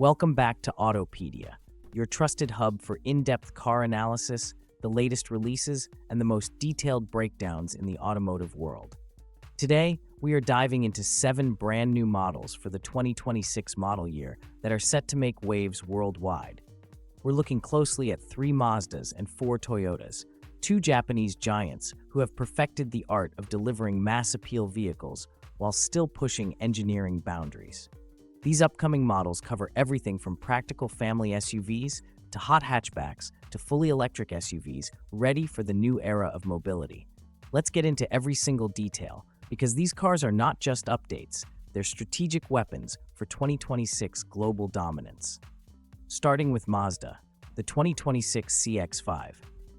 Welcome back to Autopedia, your trusted hub for in-depth car analysis, the latest releases, and the most detailed breakdowns in the automotive world. Today, we are diving into 7 brand new models for the 2026 model year that are set to make waves worldwide. We're looking closely at 3 Mazdas and 4 Toyotas, 2 Japanese giants who have perfected the art of delivering mass appeal vehicles while still pushing engineering boundaries. These upcoming models cover everything from practical family SUVs to hot hatchbacks to fully electric SUVs ready for the new era of mobility. Let's get into every single detail, because these cars are not just updates, they're strategic weapons for 2026 global dominance. Starting with Mazda, the 2026 CX-5.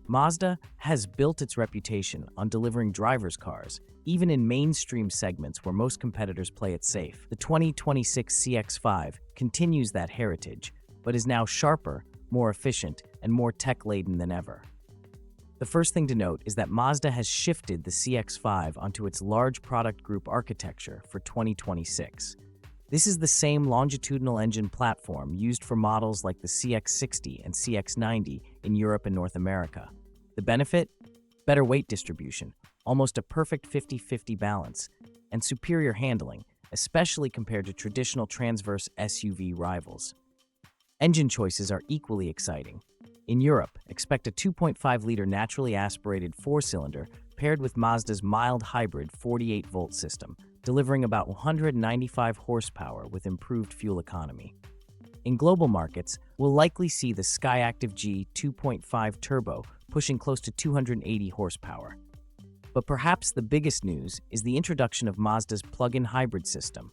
Mazda has built its reputation on delivering driver's cars, even in mainstream segments where most competitors play it safe. The 2026 CX-5 continues that heritage, but is now sharper, more efficient, and more tech-laden than ever. The first thing to note is that Mazda has shifted the CX-5 onto its large product group architecture for 2026. This is the same longitudinal engine platform used for models like the CX-60 and CX-90 in Europe and North America. The benefit? Better weight distribution, almost a perfect 50-50 balance, and superior handling, especially compared to traditional transverse SUV rivals. Engine choices are equally exciting. In Europe, expect a 2.5-liter naturally aspirated 4-cylinder paired with Mazda's mild hybrid 48-volt system, delivering about 195 horsepower with improved fuel economy. In global markets, we'll likely see the Skyactiv G 2.5 turbo pushing close to 280 horsepower. But perhaps the biggest news is the introduction of Mazda's plug-in hybrid system,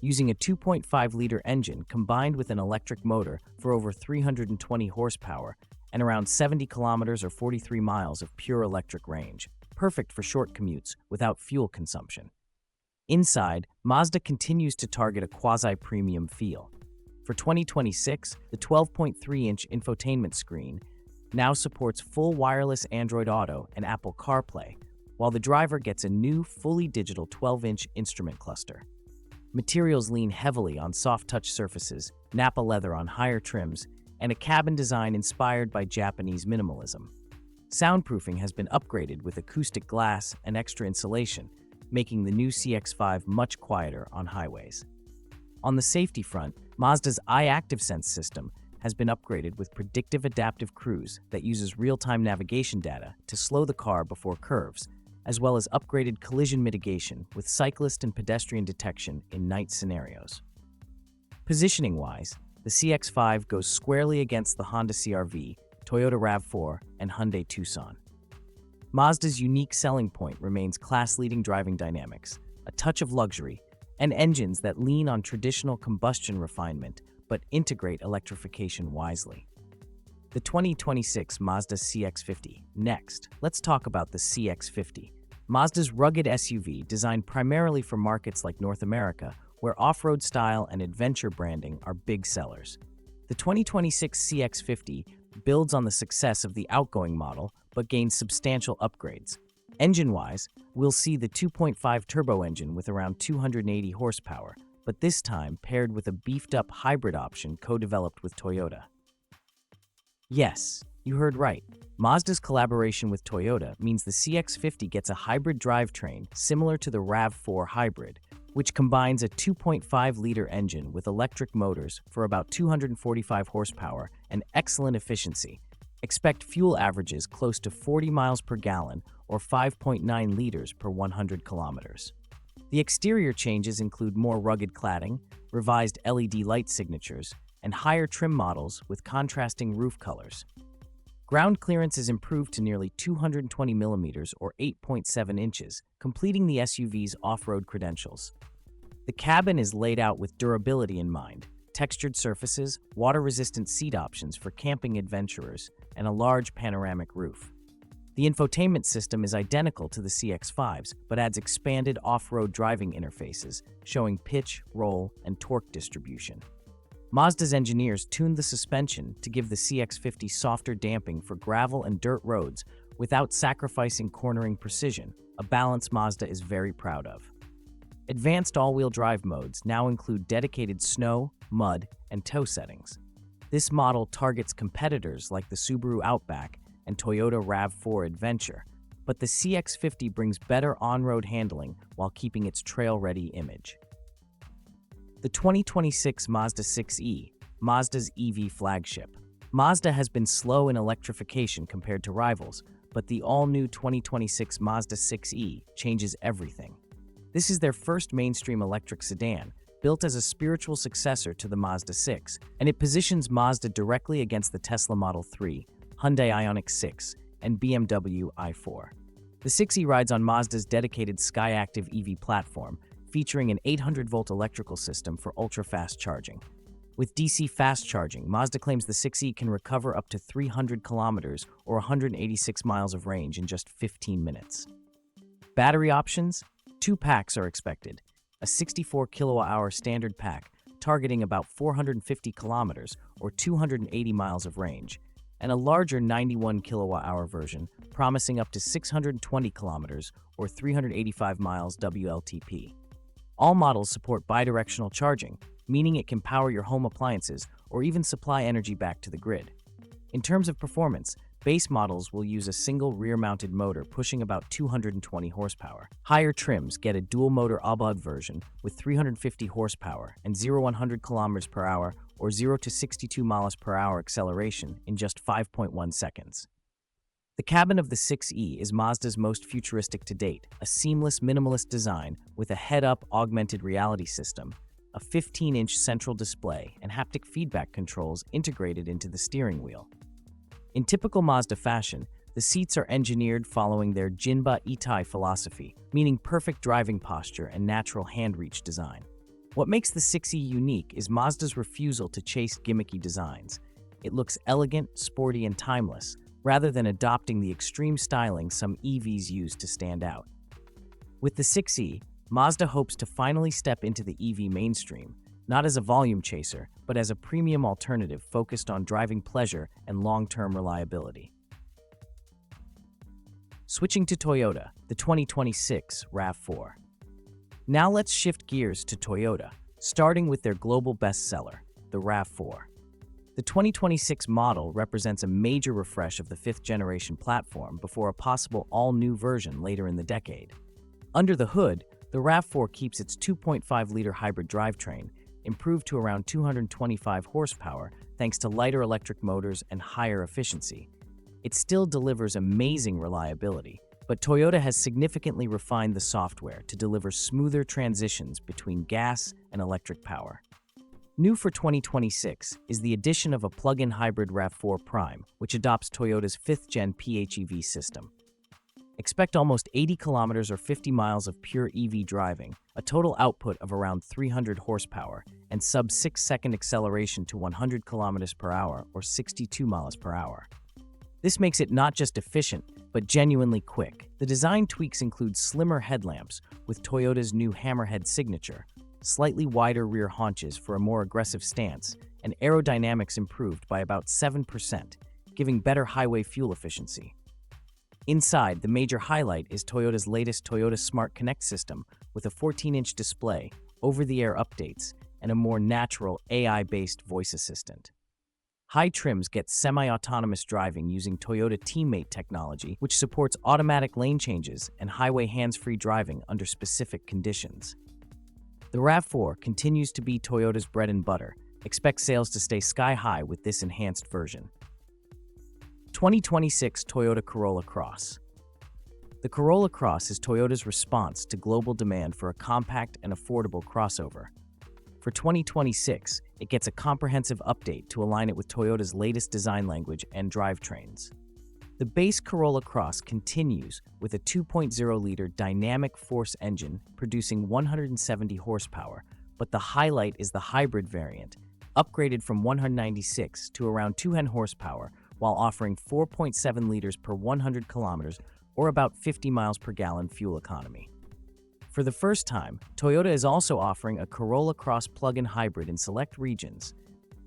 using a 2.5-liter engine combined with an electric motor for over 320 horsepower and around 70 kilometers or 43 miles of pure electric range, perfect for short commutes without fuel consumption. Inside, Mazda continues to target a quasi-premium feel. For 2026, the 12.3-inch infotainment screen now supports full wireless Android Auto and Apple CarPlay, while the driver gets a new, fully digital 12-inch instrument cluster. Materials lean heavily on soft-touch surfaces, Nappa leather on higher trims, and a cabin design inspired by Japanese minimalism. Soundproofing has been upgraded with acoustic glass and extra insulation, making the new CX-5 much quieter on highways. On the safety front, Mazda's iActiveSense system has been upgraded with predictive adaptive cruise that uses real-time navigation data to slow the car before curves, as well as upgraded collision mitigation with cyclist and pedestrian detection in night scenarios. Positioning-wise, the CX-5 goes squarely against the Honda CR-V, Toyota RAV4, and Hyundai Tucson. Mazda's unique selling point remains class-leading driving dynamics, a touch of luxury, and engines that lean on traditional combustion refinement but integrate electrification wisely. The 2026 Mazda CX-50. Next, let's talk about the CX-50. Mazda's rugged SUV designed primarily for markets like North America, where off-road style and adventure branding are big sellers. The 2026 CX-50 builds on the success of the outgoing model, but gains substantial upgrades. Engine-wise, we'll see the 2.5 turbo engine with around 280 horsepower, but this time paired with a beefed-up hybrid option co-developed with Toyota. Yes, you heard right. Mazda's collaboration with Toyota means the CX-50 gets a hybrid drivetrain similar to the RAV4 Hybrid, which combines a 2.5-liter engine with electric motors for about 245 horsepower and excellent efficiency. Expect fuel averages close to 40 miles per gallon or 5.9 liters per 100 kilometers. The exterior changes include more rugged cladding, revised LED light signatures, and higher trim models with contrasting roof colors. Ground clearance is improved to nearly 220 millimeters or 8.7 inches, completing the SUV's off-road credentials. The cabin is laid out with durability in mind, textured surfaces, water-resistant seat options for camping adventurers, and a large panoramic roof. The infotainment system is identical to the CX-5's, but adds expanded off-road driving interfaces, showing pitch, roll, and torque distribution. Mazda's engineers tuned the suspension to give the CX-50 softer damping for gravel and dirt roads without sacrificing cornering precision, a balance Mazda is very proud of. Advanced all-wheel drive modes now include dedicated snow, mud, and tow settings. This model targets competitors like the Subaru Outback and Toyota RAV4 Adventure, but the CX-50 brings better on-road handling while keeping its trail-ready image. The 2026 Mazda 6e, Mazda's EV flagship. Mazda has been slow in electrification compared to rivals, but the all-new 2026 Mazda 6e changes everything. This is their first mainstream electric sedan, built as a spiritual successor to the Mazda 6, and it positions Mazda directly against the Tesla Model 3, Hyundai Ioniq 6, and BMW i4. The 6e rides on Mazda's dedicated Skyactiv EV platform, featuring an 800-volt electrical system for ultra-fast charging. With DC fast charging, Mazda claims the 6e can recover up to 300 kilometers or 186 miles of range in just 15 minutes. Battery options? 2 packs are expected. A 64 kilowatt-hour standard pack, targeting about 450 kilometers or 280 miles of range, and a larger 91 kilowatt-hour version, promising up to 620 kilometers or 385 miles WLTP. All models support bidirectional charging, meaning it can power your home appliances or even supply energy back to the grid. In terms of performance, base models will use a single rear-mounted motor pushing about 220 horsepower. Higher trims get a dual-motor Abad version with 350 horsepower and 0-100 km per hour or 0-62 miles per hour acceleration in just 5.1 seconds. The cabin of the 6e is Mazda's most futuristic to date, a seamless minimalist design with a head-up augmented reality system, a 15-inch central display, and haptic feedback controls integrated into the steering wheel. In typical Mazda fashion, the seats are engineered following their Jinba Itai philosophy, meaning perfect driving posture and natural hand-reach design. What makes the 6e unique is Mazda's refusal to chase gimmicky designs. It looks elegant, sporty, and timeless, rather than adopting the extreme styling some EVs use to stand out. With the 6e, Mazda hopes to finally step into the EV mainstream, not as a volume chaser, but as a premium alternative focused on driving pleasure and long-term reliability. Switching to Toyota, the 2026 RAV4. Now let's shift gears to Toyota, starting with their global bestseller, the RAV4. The 2026 model represents a major refresh of the 5th-generation platform before a possible all-new version later in the decade. Under the hood, the RAV4 keeps its 2.5-liter hybrid drivetrain, improved to around 225 horsepower thanks to lighter electric motors and higher efficiency. It still delivers amazing reliability, but Toyota has significantly refined the software to deliver smoother transitions between gas and electric power. New for 2026 is the addition of a plug-in hybrid RAV4 Prime, which adopts Toyota's 5th-gen PHEV system. Expect almost 80 kilometers or 50 miles of pure EV driving, a total output of around 300 horsepower, and sub-6-second acceleration to 100 kilometers per hour or 62 miles per hour. This makes it not just efficient, but genuinely quick. The design tweaks include slimmer headlamps with Toyota's new Hammerhead signature, slightly wider rear haunches for a more aggressive stance, and aerodynamics improved by about 7%, giving better highway fuel efficiency. Inside, the major highlight is Toyota's latest Toyota Smart Connect system with a 14-inch display, over-the-air updates, and a more natural AI-based voice assistant. High trims get semi-autonomous driving using Toyota Teammate technology, which supports automatic lane changes and highway hands-free driving under specific conditions. The RAV4 continues to be Toyota's bread and butter. Expect sales to stay sky-high with this enhanced version. 2026 Toyota Corolla Cross. The Corolla Cross is Toyota's response to global demand for a compact and affordable crossover. For 2026, it gets a comprehensive update to align it with Toyota's latest design language and drivetrains. The base Corolla Cross continues with a 2.0-liter dynamic force engine producing 170 horsepower, but the highlight is the hybrid variant, upgraded from 196 to around 200 horsepower, while offering 4.7 liters per 100 kilometers or about 50 miles per gallon fuel economy. For the first time, Toyota is also offering a Corolla Cross plug-in hybrid in select regions,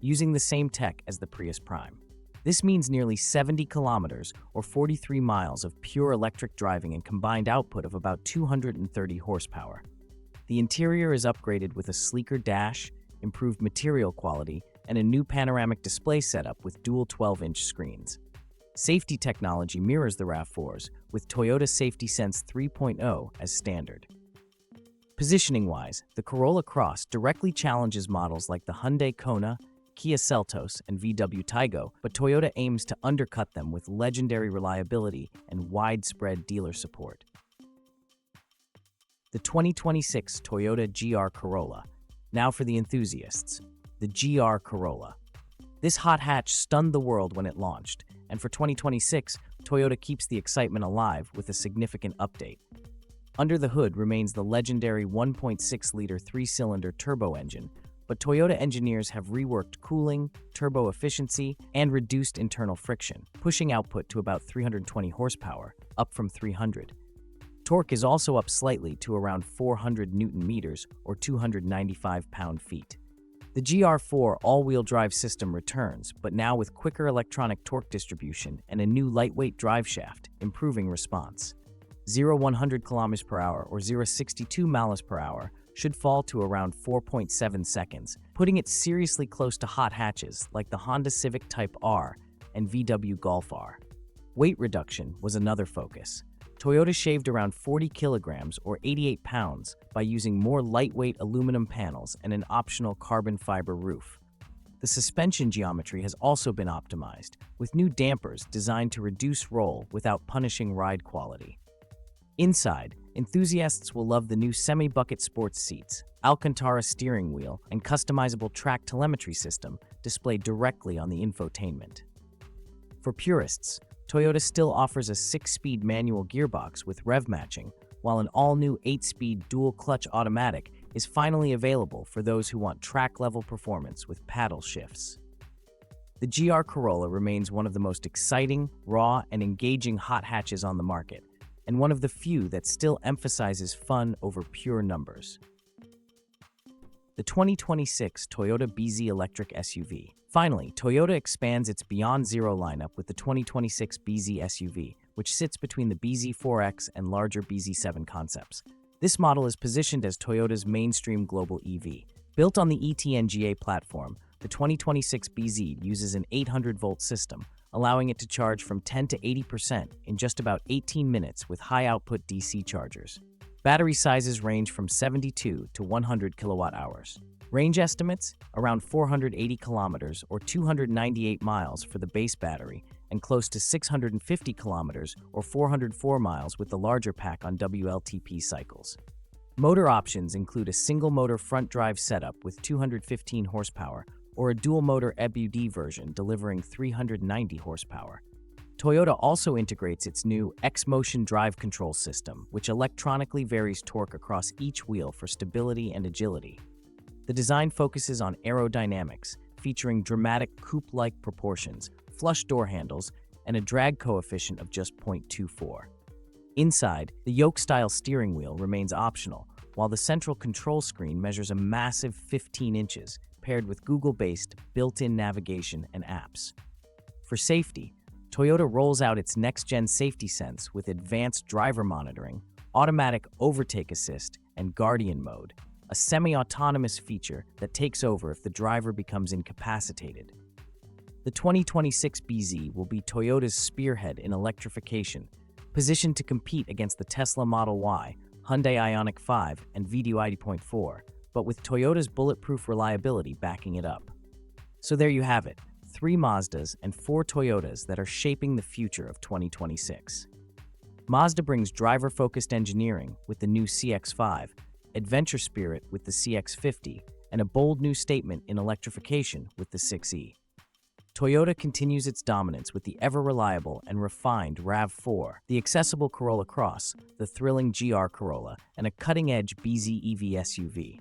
using the same tech as the Prius Prime. This means nearly 70 kilometers or 43 miles of pure electric driving and combined output of about 230 horsepower. The interior is upgraded with a sleeker dash, improved material quality, and a new panoramic display setup with dual 12-inch screens. Safety technology mirrors the RAV4s, with Toyota Safety Sense 3.0 as standard. Positioning-wise, the Corolla Cross directly challenges models like the Hyundai Kona, Kia Seltos, and VW Taigo, but Toyota aims to undercut them with legendary reliability and widespread dealer support. The 2026 Toyota GR Corolla. Now for the enthusiasts, the GR Corolla. This hot hatch stunned the world when it launched, and for 2026, Toyota keeps the excitement alive with a significant update. Under the hood remains the legendary 1.6-liter three-cylinder turbo engine, but Toyota engineers have reworked cooling, turbo efficiency, and reduced internal friction, pushing output to about 320 horsepower, up from 300. Torque is also up slightly to around 400 Newton-meters or 295 pound-feet. The GR4 all-wheel drive system returns, but now with quicker electronic torque distribution and a new lightweight drive shaft, improving response. 0-100 km per hour or 0-62 miles per hour should fall to around 4.7 seconds, putting it seriously close to hot hatches like the Honda Civic Type R and VW Golf R. Weight reduction was another focus. Toyota shaved around 40 kilograms or 88 pounds by using more lightweight aluminum panels and an optional carbon fiber roof. The suspension geometry has also been optimized, with new dampers designed to reduce roll without punishing ride quality. Inside, enthusiasts will love the new semi-bucket sports seats, Alcantara steering wheel, and customizable track telemetry system displayed directly on the infotainment. For purists, Toyota still offers a 6-speed manual gearbox with rev matching, while an all-new 8-speed dual-clutch automatic is finally available for those who want track-level performance with paddle shifts. The GR Corolla remains one of the most exciting, raw, and engaging hot hatches on the market, and one of the few that still emphasizes fun over pure numbers. The 2026 Toyota BZ electric SUV. Finally, Toyota expands its Beyond Zero lineup with the 2026 BZ SUV, which sits between the BZ4X and larger BZ7 concepts. This model is positioned as Toyota's mainstream global EV. Built on the ETNGA platform, the 2026 BZ uses an 800-volt system, allowing it to charge from 10 to 80% in just about 18 minutes with high-output DC chargers. Battery sizes range from 72 to 100 kilowatt-hours. Range estimates? Around 480 kilometers or 298 miles for the base battery, and close to 650 kilometers or 404 miles with the larger pack on WLTP cycles. Motor options include a single-motor front-drive setup with 215 horsepower or a dual-motor EBUD version delivering 390 horsepower. Toyota also integrates its new X-Motion drive control system, which electronically varies torque across each wheel for stability and agility. The design focuses on aerodynamics, featuring dramatic coupe-like proportions, flush door handles, and a drag coefficient of just 0.24. Inside, the yoke-style steering wheel remains optional, while the central control screen measures a massive 15 inches, paired with Google-based built-in navigation and apps. For safety, Toyota rolls out its next-gen safety sense with advanced driver monitoring, automatic overtake assist, and Guardian mode, a semi-autonomous feature that takes over if the driver becomes incapacitated. The 2026 BZ will be Toyota's spearhead in electrification, positioned to compete against the Tesla Model Y, Hyundai Ioniq 5, and VW ID.4, but with Toyota's bulletproof reliability backing it up. So there you have it, 3 Mazdas and 4 Toyotas that are shaping the future of 2026. Mazda brings driver-focused engineering with the new CX-5, adventure spirit with the CX-50, and a bold new statement in electrification with the 6e. Toyota continues its dominance with the ever-reliable and refined RAV4, the accessible Corolla Cross, the thrilling GR Corolla, and a cutting-edge BZ EV SUV.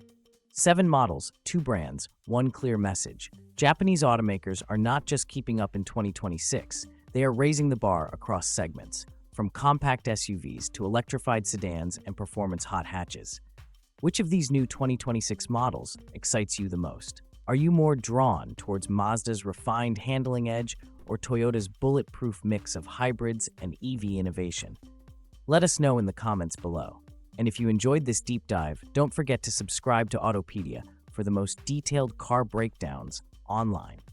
7 models, 2 brands, 1 clear message. Japanese automakers are not just keeping up in 2026, they are raising the bar across segments, from compact SUVs to electrified sedans and performance hot hatches. Which of these new 2026 models excites you the most? Are you more drawn towards Mazda's refined handling edge or Toyota's bulletproof mix of hybrids and EV innovation? Let us know in the comments below. And if you enjoyed this deep dive, don't forget to subscribe to Autopedia for the most detailed car breakdowns online.